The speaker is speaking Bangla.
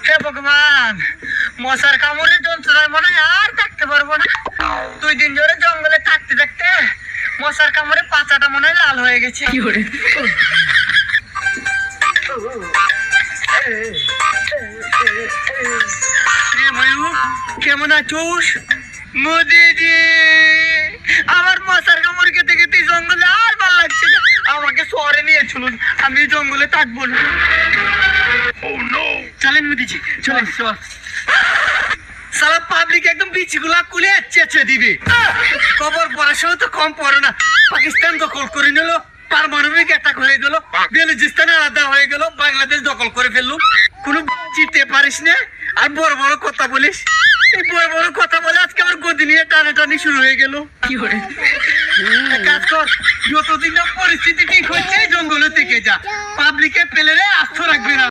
হে ভগবান, মশার কামড়ে যন্ত্রণায় মনে হয় আর থাকতে পারবো না। 2 দিন ধরে জঙ্গলে থাকতে থাকতে মশার কামড়ে পাতাটা মনে হয় লাল হয়ে গেছে। কেমন আছোস? মোদিজি, আমার মশার কামড় খেতে খেতে জঙ্গলে আর ভালো লাগছে না, আমাকে শহরে নিয়ে চলুন, আমি জঙ্গলে থাকবো না। চলেন মোদিজি, চলেন। সারা পাবলিক একদম বিচিগুলা কুলে চেঁচে দিবে। খবর পড়াশোনা তো কম পড়ে না, পাকিস্তান দখল করে নিল, পারমাণবিক অ্যাটাক হয়ে গেল, বেলুচিস্তান আলাদা হয়ে গেল, বাংলাদেশ দখল করে ফেললো। কোনো জিততে পারিস না আর বড় বড় কথা বলিস। এই বড় বড় কথা বলে আজকে আমার গদি নিয়ে টানাটানি শুরু হয়ে গেল। কাজ কর, যতদিন না পরিস্থিতি ঠিক হচ্ছে জঙ্গলে থেকে যা, পাবলিকে পেলে আস্থ রাখবে না।